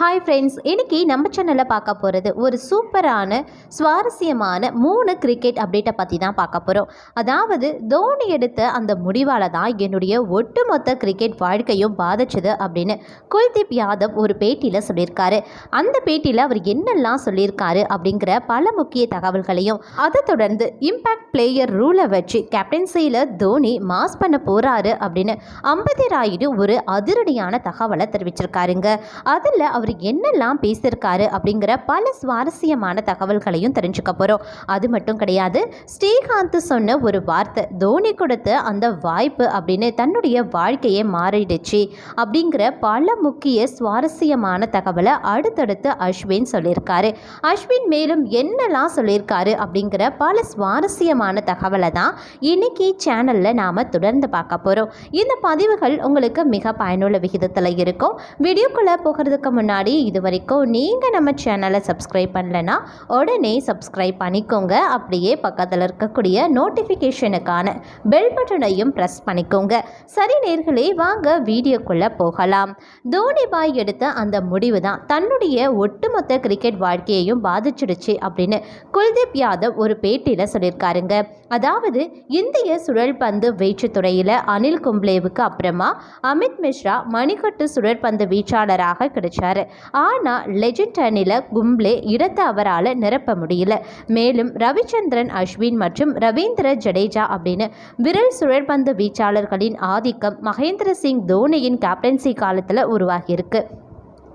Hi friends, இன்றைக்கி நம்ம சேனலில் பார்க்க போகிறது ஒரு சூப்பரான சுவாரஸ்யமான 3 கிரிக்கெட் அப்டேட்டை பற்றி தான் பார்க்க போகிறோம். அதாவது தோனி எடுத்த அந்த முடிவால் தான் என்னுடைய ஒட்டுமொத்த கிரிக்கெட் வாழ்க்கையும் பாதிச்சது அப்படின்னு குல்தீப் யாதவ் ஒரு பேட்டியில் சொல்லியிருக்காரு. அந்த பேட்டியில் அவர் என்னெல்லாம் சொல்லியிருக்காரு அப்படிங்கிற பல முக்கிய தகவல்களையும், அதை தொடர்ந்து இம்பேக்ட் பிளேயர் ரூலை வச்சு கேப்டன்சியில் தோனி மாஸ் பண்ண போகிறாரு அப்படின்னு அம்பதி ராயுடு ஒரு அதிரடியான தகவலை தெரிவிச்சிருக்காருங்க. அதில் அவர் என்னெல்லாம் பேசியிருக்காரு அப்படிங்கிற பல சுவாரஸ்யமான தகவல்களையும் தெரிஞ்சுக்க போகிறோம். அது மட்டும் கிடையாது, ஸ்ரீகாந்த் சொன்ன ஒரு வார்த்தை தோனி கொடுத்த அந்த வாய்ப்பு அப்படின்னு தன்னுடைய வாழ்க்கையே மாறிடுச்சு அப்படிங்கிற பல முக்கிய சுவாரஸ்யமான தகவலை அடுத்தடுத்து அஸ்வின் சொல்லியிருக்காரு. அஸ்வின் மேலும் என்னெல்லாம் சொல்லியிருக்காரு அப்படிங்கிற பல சுவாரஸ்யமான தகவலை தான் இன்னைக்கு சேனலில் நாம் தொடர்ந்து பார்க்க போகிறோம். இந்த பதிவுகள் உங்களுக்கு மிக பயனுள்ள விகிதத்தில் இருக்கும். வீடியோக்குள்ளே போகிறதுக்கு முன்னாடி இது வரைக்கும் நீங்கள் நம்ம சேனலை சப்ஸ்கிரைப் பண்ணலைன்னா உடனே சப்ஸ்கிரைப் பண்ணிக்கோங்க. அப்படியே பக்கத்தில் இருக்கக்கூடிய நோட்டிஃபிகேஷனுக்கான பெல் பட்டனையும் ப்ரெஸ் பண்ணிக்கோங்க. சரி நேர்களே, வாங்க வீடியோக்குள்ளே போகலாம். தோனி பாய் எடுத்த அந்த முடிவு தான் தன்னுடைய ஒட்டுமொத்த கிரிக்கெட் வாழ்க்கையையும் பாதிச்சிடுச்சு அப்படின்னு குல்தீப் யாதவ் ஒரு பேட்டியில் சொல்லியிருக்காருங்க. அதாவது இந்திய சுழற்பந்து வீச்சுத்துறையில் அனில் கும்ப்ளேவுக்கு அப்புறமா அமித் மிஸ்ரா மணிக்கட்டு சுழற்பந்து வீச்சாளராக கிடைச்சாரு. ஆனால் லெஜண்ட் அணியில் கும்ப்ளே இடத்தை அவரால் நிரப்ப முடியல. மேலும் ரவிச்சந்திரன் அஸ்வின் மற்றும் ரவீந்திர ஜடேஜா அப்படின்னு விரல் சுழற்பந்து வீச்சாளர்களின் ஆதிக்கம் மகேந்திர சிங் தோனியின் கேப்டன்சி காலத்தில் உருவாகியிருக்கு.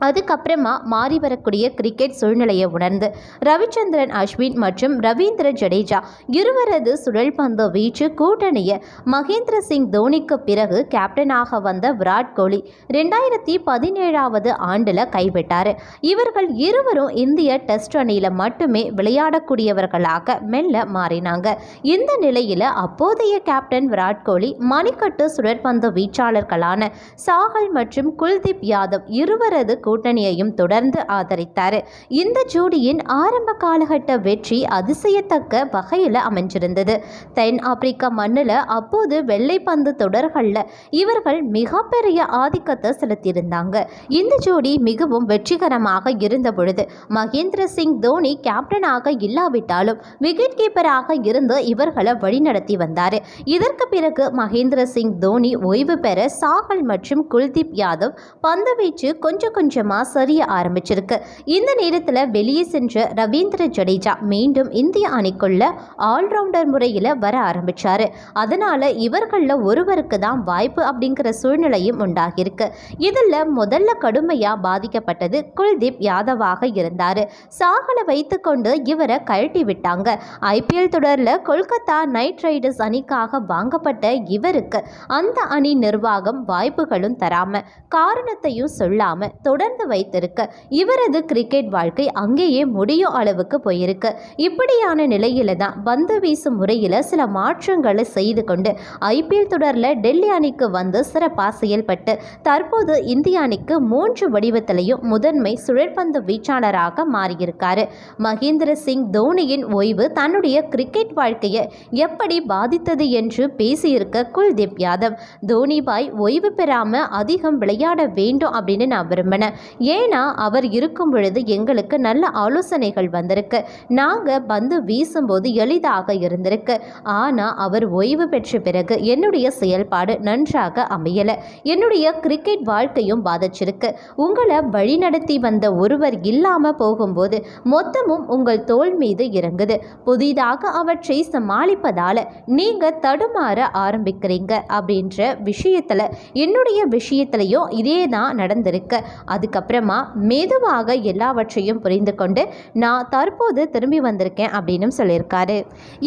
அதுக்கப்புறமா மாறி வரக்கூடிய கிரிக்கெட் சூழ்நிலையை உணர்ந்து ரவிச்சந்திரன் அஸ்வின் மற்றும் ரவீந்திர ஜடேஜா இருவரது சுழல்பந்து வீச்சு கூட்டணியை மகேந்திர சிங் தோனிக்கு பிறகு கேப்டனாக வந்த விராட் கோலி 2017 ஆண்டில் கைவிட்டார். இவர்கள் இருவரும் இந்திய டெஸ்ட் அணியில் மட்டுமே விளையாடக்கூடியவர்களாக மெல்ல மாறினாங்க. இந்த நிலையில் அப்போதைய கேப்டன் விராட் கோலி மணிக்கட்டு சுழற்பந்து வீச்சாளர்களான சாஹல் மற்றும் குல்தீப் யாதவ் இருவரது கூட்டணியையும் தொடர்ந்து ஆதரித்தார். இந்த ஜோடியின் ஆரம்ப காலகட்ட வெற்றி அதிசயத்தக்க வகையில் அமைஞ்சிருந்தது. தென் ஆப்பிரிக்க மண்ணில் அப்போது வெள்ளைப்பந்து தொடர்களில் இவர்கள் மிகப்பெரிய ஆதிக்கத்தை செலுத்தியிருந்தாங்க. இந்த ஜோடி மிகவும் வெற்றிகரமாக இருந்த பொழுது மகேந்திர சிங் தோனி கேப்டனாக இல்லாவிட்டாலும் விக்கெட் கீப்பராக இருந்து இவர்களை வழிநடத்தி வந்தார். இதற்கு பிறகு மகேந்திர சிங் தோனி ஓய்வு பெற சாஹல் மற்றும் குல்தீப் யாதவ் பந்து வீச்சு கொஞ்சம் சரிய ஆரம்பிச்சிருக்கு. இந்த நேரத்தில் வெளியே சென்ற ரவீந்திர ஜடேஜா மீண்டும் இந்திய அணிக்குள்ள ஆல்ரவுண்டர் முறையில் வர ஆரம்பிச்சாரு. அதனால இவர்களில் ஒருவருக்கு தான் வாய்ப்பு அப்படிங்கிற சூழ்நிலையும் உண்டாகிருக்கு. இதில் முதல்ல கடுமையாக பாதிக்கப்பட்டது குல்தீப் யாதவாக இருந்தார். சாகலை வைத்துக்கொண்டு இவரை கழட்டி விட்டாங்க. ஐபிஎல் தொடரில் கொல்கத்தா நைட் ரைடர்ஸ் அணிக்காக வாங்கப்பட்ட இவருக்கு அந்த அணி நிர்வாகம் வாய்ப்புகளும் தராம காரணத்தையும் சொல்லாம தொடர்ந்து வைத்திருக்க இவரது கிரிக்கெட் வாழ்க்கை அங்கேயே முடியும் அளவுக்கு போயிருக்கு. இப்படியான நிலையில தான் பந்து வீசும் முறையில் சில மாற்றங்களை செய்து கொண்டு ஐபிஎல் தொடரில் டெல்லி அணிக்கு வந்து சிறப்பாக செயல்பட்டு தற்போது இந்திய அணிக்கு 3 வடிவத்திலையும் முதன்மை சுழற்பந்து வீச்சாளராக மாறியிருக்காரு. மகேந்திர சிங் தோனியின் ஓய்வு தன்னுடைய கிரிக்கெட் வாழ்க்கையை எப்படி பாதித்தது என்று பேசியிருக்க குல்தீப் யாதவ், தோனி பாய் ஓய்வு பெறாம அதிகம் விளையாட வேண்டும் அப்படின்னு நான் விரும்பினேன். ஏன்னா அவர் இருக்கும் பொழுது எங்களுக்கு நல்ல ஆலோசனைகள் வந்திருக்கு. நாங்கள் பந்து வீசும்போது எளிதாக இருந்திருக்கு. ஆனால் அவர் ஓய்வு பெற்ற பிறகு என்னுடைய செயல்பாடு நன்றாக அமையலை. என்னுடைய கிரிக்கெட் வாழ்க்கையும் பாதிச்சிருக்கு. உங்களை வழிநடத்தி வந்த ஒருவர் இல்லாமல் போகும்போது மொத்தமும் உங்கள் தோள் மீது இறங்குது. புதிதாக அவற்றை சமாளிப்பதால் நீங்கள் தடுமாற ஆரம்பிக்கிறீங்க அப்படின்ற விஷயத்தில் என்னுடைய விஷயத்திலையும் இதே தான் நடந்திருக்கு. அதுக்கப்புறமா மெதுவாக எல்லாவற்றையும் புரிந்து கொண்டு நான் தற்போது திரும்பி வந்திருக்கேன் அப்படின்னு சொல்லியிருக்காரு.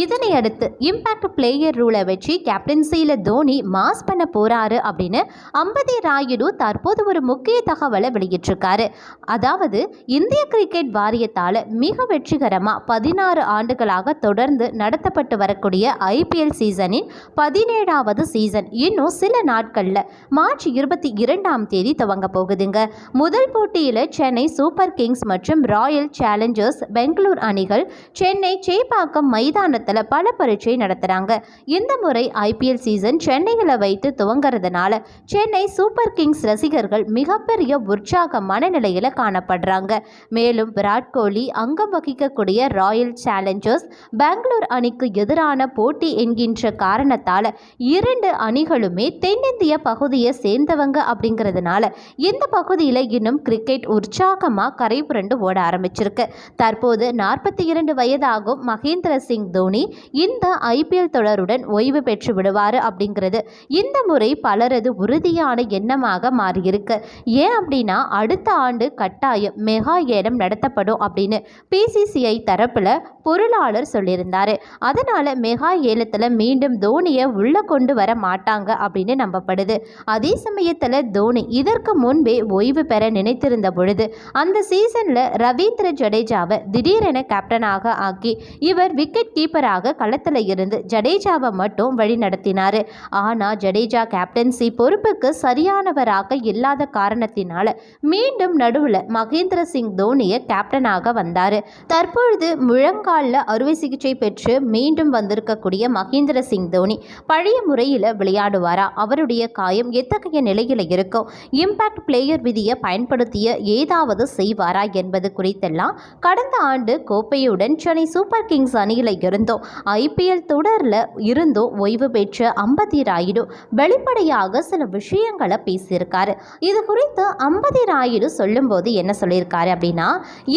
இதனை அடுத்து இம்பேக்ட் பிளேயர் ரூலை வச்சு கேப்டன்சியில் தோனி மாஸ் பண்ண போறாரு அப்படின்னு அம்பதி ராயுடு தற்போது ஒரு முக்கிய தகவலை வெளியிட்டிருக்காரு. அதாவது இந்திய கிரிக்கெட் வாரியத்தால் மிக வெற்றிகரமாக 16 ஆண்டுகளாக தொடர்ந்து நடத்தப்பட்டு வரக்கூடிய ஐபிஎல் சீசனின் 17வது சீசன் இன்னும் சில நாட்களில் மார்ச் 22ஆம் தேதி துவங்க போகுதுங்க. முதல் போட்டியில் சென்னை சூப்பர் கிங்ஸ் மற்றும் ராயல் சேலஞ்சர்ஸ் பெங்களூர் அணிகள் சென்னை சேப்பாக்கம் மைதானத்தில் பல பரீட்சை நடத்துகிறாங்க. இந்த முறை ஐபிஎல் சீசன் சென்னையில் வைத்து துவங்கிறதுனால சென்னை சூப்பர் கிங்ஸ் ரசிகர்கள் மிகப்பெரிய உற்சாக மனநிலையில் காணப்படுறாங்க. மேலும் விராட் கோலி அங்கம் வகிக்கக்கூடிய ராயல் சேலஞ்சர்ஸ் பெங்களூர் அணிக்கு எதிரான போட்டி என்கின்ற காரணத்தால் இரண்டு அணிகளுமே தென்னிந்திய பகுதியை சேர்ந்தவங்க அப்படிங்கிறதுனால இந்த பகுதியில் இன்னும் கிரிக்கெட் உற்சாகமாக கரை புரண்டு ஓட ஆரம்பிச்சிருக்கு. தற்போது 42 வயதாகும் மகேந்திர சிங் தோனி இந்த ஐபிஎல் தொடருடன் ஓய்வு பெற்று விடுவார் அப்படிங்கிறது இந்த முறை பலரது உறுதியான எண்ணமாக மாறியிருக்கு. ஏன் அப்படின்னா அடுத்த ஆண்டு கட்டாயம் மெகா ஏலம் நடத்தப்படும் அப்படின்னு பிசிசிஐ தரப்புல பொருளாளர் சொல்லியிருந்தாரு. அதனால மெகா ஏலத்தில் மீண்டும் தோனியை உள்ள கொண்டு வர மாட்டாங்க அப்படின்னு நம்பப்படுது. அதே சமயத்தில் தோனி இதற்கு முன்பே ஓய்வு பெற நினைத்திருந்த பொழுது அந்த சீசன்ல ரவீந்திர ஜடேஜாவை திடீரென கேப்டனாக ஆக்கி இவர் விக்கெட் கீப்பராக களத்தில் இருந்து ஜடேஜாவை மட்டும் வழி நடத்தினார். ஆனால் ஜடேஜா கேப்டன்சி பொறுப்புக்கு சரியானவராக இல்லாத காரணத்தினால மீண்டும் நடுவில் மகேந்திர சிங் தோனியை கேப்டனாக வந்தார். தற்பொழுது முழங்காலில் அறுவை சிகிச்சை பெற்று மீண்டும் வந்திருக்கக்கூடிய மகேந்திர சிங் தோனி பழைய முறையில் விளையாடுவாரா? அவருடைய காயம் எத்தகைய நிலையில் இருக்கும்? இம்பாக்ட் பிளேயர் விதியை பயன்படுத்திய ஏதாவது செய்வாரா என்பது குறித்தெல்லாம் கடந்த ஆண்டு கோப்பையுடன் சென்னை சூப்பர் கிங்ஸ் அணியில் இருந்தோம் ஐபிஎல் தொடரில் இருந்தோ ஓய்வு பெற்ற அம்பதி ராயுடு வெளிப்படையாக சில விஷயங்களை பேசியிருக்காரு. இது குறித்து அம்பதி ராயுடு சொல்லும்போது என்ன சொல்லியிருக்காரு அப்படின்னா,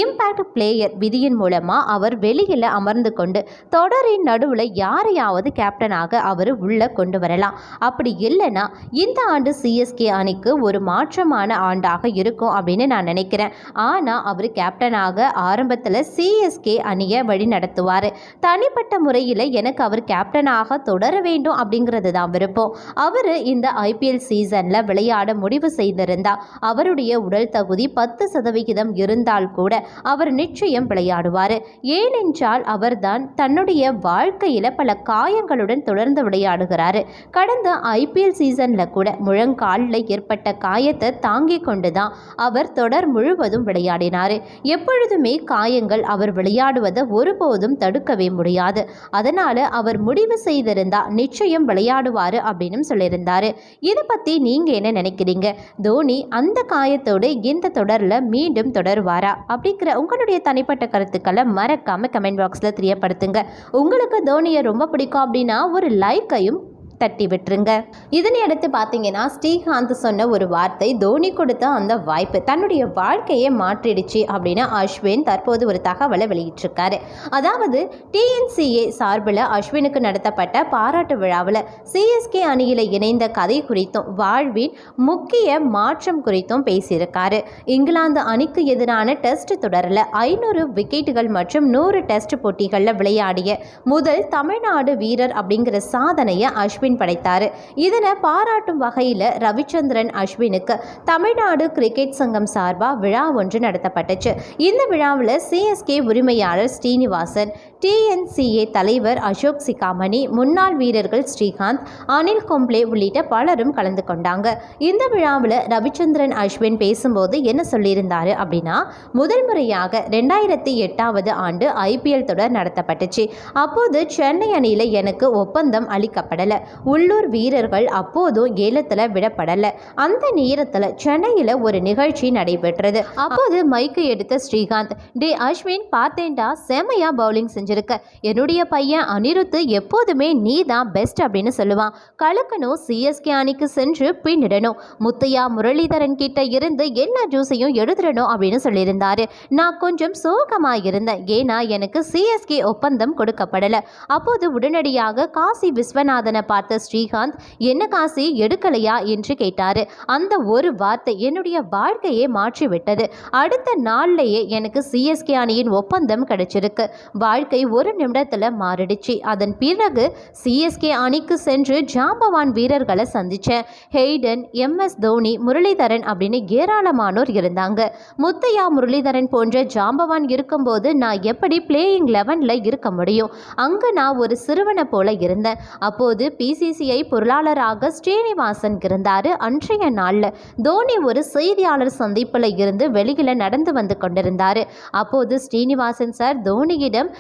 இம்பாக்ட் பிளேயர் விதியின் மூலமாக அவர் வெளியில் அமர்ந்து கொண்டு தொடரின் நடுவில் யாரையாவது கேப்டனாக அவர் உள்ள கொண்டு வரலாம். அப்படி இல்லைன்னா இந்த ஆண்டு சிஎஸ்கே அணிக்கு ஒரு மாற்றமான ஆண்டாக இருக்கும் அப்படின்னு நான் நினைக்கிறேன். ஆனால் அவர் கேப்டனாக ஆரம்பத்தில் சிஎஸ்கே அணியை வழி நடத்துவார். தனிப்பட்ட முறையில் எனக்கு அவர் கேப்டனாக தொடர வேண்டும் அப்படிங்கிறது தான் விருப்பம். அவர் இந்த ஐபிஎல் சீசனில் விளையாட முடிவு செய்திருந்தால் அவருடைய உடல் தகுதி 10% இருந்தால் கூட அவர் நிச்சயம் விளையாடுவார். ஏனென்றால் அவர்தான் தன்னுடைய வாழ்க்கையில் பல காயங்களுடன் தொடர்ந்து விளையாடுகிறார். கடந்த ஐபிஎல் சீசனில் கூட முழங்காலில் ஏற்பட்ட காயத்தை தாங்கிக் கொண்டுதான் அவர் தொடர் முழுவதும் விளையாடினார். எப்பொழுதுமே காயங்கள் அவர் விளையாடுவதை ஒருபோதும் தடுக்கவே முடியாது. அதனால அவர் முடிவு செய்திருந்தா நிச்சயம் விளையாடுவார் அப்படின்னு சொல்லியிருந்தாரு. இதை பத்தி நீங்க என்ன நினைக்கிறீங்க? தோனி அந்த காயத்தோடு இந்த தொடரில் மீண்டும் தொடருவாரா அப்படிங்கிற உங்களுடைய தனிப்பட்ட கருத்துக்களை மறக்காம கமெண்ட் பாக்ஸ்ல தெரியப்படுத்துங்க. உங்களுக்கு தோனியை ரொம்ப பிடிக்கும் அப்படின்னா ஒரு லைக்கையும் தட்டி விட்டுருங்க. இதனை அடுத்து பார்த்தீங்கன்னா ஸ்ரீகாந்த் சொன்ன ஒரு வார்த்தை தோனி கொடுத்த அந்த வாய்ப்பு தன்னுடைய வாழ்க்கையை மாற்றிடுச்சு அப்படின்னு அஸ்வின் தற்போது ஒரு தகவலை வெளியிட்டிருக்காரு. அதாவது டிஎன்சிஏ சார்பில் அஸ்வினுக்கு நடத்தப்பட்ட பாராட்டு விழாவில் சிஎஸ்கே அணியில் இணைந்த கதை குறித்தும் வாழ்வின் முக்கிய மாற்றம் குறித்தும் பேசியிருக்காரு. இங்கிலாந்து அணிக்கு எதிரான டெஸ்ட் தொடரில் 500 விக்கெட்டுகள் மற்றும் 100 டெஸ்ட் போட்டிகளில் விளையாடிய முதல் தமிழ்நாடு வீரர் அப்படிங்கிற சாதனையை அஸ்வின் படைத்தார். இதனை பாராட்டும் வகையில் ரவிச்சந்திரன் அஸ்வினுக்கு தமிழ்நாடு கிரிக்கெட் சங்கம் சார்பாக விழா ஒன்று நடத்தப்பட்டுச்சு. இந்த விழாவில் சிஎஸ்கே உரிமையாளர் ஸ்ரீனிவாசன், டிஎன்சிஏ தலைவர் அசோக் சிகாமணி, முன்னாள் வீரர்கள் ஸ்ரீகாந்த், அனில் கும்ப்ளே உள்ளிட்ட பலரும் கலந்து கொண்டாங்க. இந்த விழாவில் ரவிச்சந்திரன் அஸ்வின் பேசும்போது என்ன சொல்லியிருந்தாரு அப்படின்னா, முதல் முறையாக 2008 ஆண்டு ஐபிஎல் தொடர் நடத்தப்பட்டுச்சு. அப்போது சென்னை அணியில் எனக்கு ஒப்பந்தம் அளிக்கப்படலை. உள்ளூர் வீரர்கள் அப்போதும் ஏலத்தில் விடப்படலை. அந்த நேரத்தில் சென்னையில் ஒரு நிகழ்ச்சி நடைபெற்றது. அப்போது மைக்கு எடுத்த ஸ்ரீகாந்த், டே அஸ்வின் பார்த்தேன்டா செமையா பவுலிங் செஞ்சிருக்க. என்னுடைய பையன் அனிருத் எப்போதுமே நீ தான் பெஸ்ட் அப்படின்னு சொல்லுவான். கலக்கணும், சிஎஸ்கே அணிக்கு சென்று பின்னிடணும், முத்தையா முரளிதரன் கிட்ட இருந்து எல்லா ஜூஸையும் எடுத்துடணும் அப்படின்னு சொல்லியிருந்தாரு. நான் கொஞ்சம் சோகமாக இருந்தேன். ஏன்னா எனக்கு சிஎஸ்கே ஒப்பந்தம் கொடுக்கப்படலை. அப்போது உடனடியாக காசி விஸ்வநாதனை பார்த்த ஸ்ரீகாந்த், என்ன காசி எடுக்கலையா என்று கேட்டாரு. அந்த ஒரு வார்த்தை என்னுடைய வாழ்க்கையை மாற்றிவிட்டது. அடுத்த நாள்லேயே எனக்கு சிஎஸ்கே அணியின் ஒப்பந்தம் கிடைச்சிருக்கு. வாழ்க்கை ஒரு நிமிடத்தில் மாறிடுச்சு. அதன் பிறகு சிஎஸ்கே அணிக்கு சென்று ஜாம்பவான் வீரர்களை சந்திச்சேன். ஹெய்டன், எம்எஸ் தோனி, முரளிதரன் அப்படின்னு ஏராளமானோர் இருந்தாங்க. முத்தையா முரளிதரன் போன்ற ஜாம்பவான் இருக்கும்போது நான் எப்படி பிளேயிங் 11ல் இருக்க முடியும்? அங்கு நான் ஒரு சிறுவனை போல இருந்தேன். அப்போது பி பிசிசிஐ பொருளாளராக ஸ்ரீனிவாசன் இருந்தார். அன்றைய நாளில் தோனி ஒரு செய்தியாளர் சந்திப்பில் இருந்து வெளியில் நடந்து வந்து கொண்டிருந்தார். அப்போது ஸ்ரீனிவாசன் சார் தோனியிடம்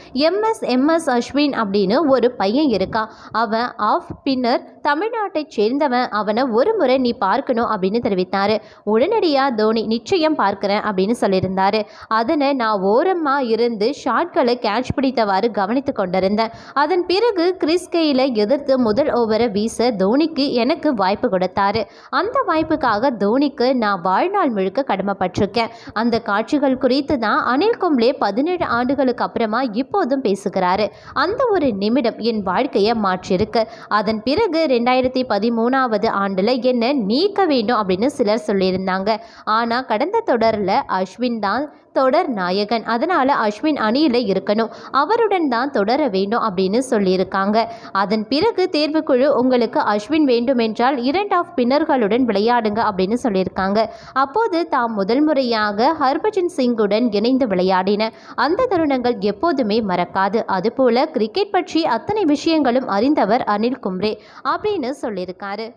எம்எஸ் அஸ்வின் அப்படின்னு ஒரு பையன் இருக்கான், அவன் ஆஃப் பின்னர் தமிழ்நாட்டை சேர்ந்தவன், அவனை ஒரு முறை நீ பார்க்கணும் அப்படின்னு தெரிவித்தார். உடனடியாக தோனி நிச்சயம் பார்க்குறேன் அப்படின்னு சொல்லியிருந்தார். அதனை நான் ஓரமாக இருந்து ஷாட்களை கேட்ச் பிடித்தவாறு கவனித்து கொண்டிருந்தேன். அதன் பிறகு கிறிஸ் கெயிலை எதிர்த்து முதல் ஓவரை வீச தோனிக்கு எனக்கு வாய்ப்பு கொடுத்தாரு. அந்த வாய்ப்புக்காக தோனிக்கு நான் வாழ்நாள் முழுக்க கடமைப்பட்டிருக்கேன். அந்த காட்சிகள் குறித்து தான் அனில் கும்ப்ளே 17 ஆண்டுகளுக்கு அப்புறமா இப்போதும் பேசுகிறாரு. அந்த ஒரு நிமிடம் என் வாழ்க்கையை மாற்றிருக்கு. அதன் பிறகு 2013 ஆண்டில் என்னை நீக்க வேண்டும் அப்படின்னு சிலர் சொல்லியிருந்தாங்க. ஆனால் கடந்த தொடரில் அஸ்வின் தான் தொடர் நாயகன், அதனால் அஸ்வின் அணியில் இருக்கணும், அவருடன் தான் தொடர வேண்டும் அப்படின்னு சொல்லியிருக்காங்க. அதன் பிறகு தேர்வுக்குழு உங்களுக்கு அஸ்வின் வேண்டுமென்றால் 2 ஆஃப் பின்னர்களுடன் விளையாடுங்க அப்படின்னு சொல்லியிருக்காங்க. அப்போது தாம் முதல் முறையாக ஹர்பஜன் சிங்குடன் இணைந்து விளையாடின அந்த தருணங்கள் எப்போதுமே மறக்காது. அதுபோல கிரிக்கெட் பற்றி அத்தனை விஷயங்களும் அறிந்தவர் அனில் கும்ப்ளே அப்படின்னு சொல்லியிருக்காரு.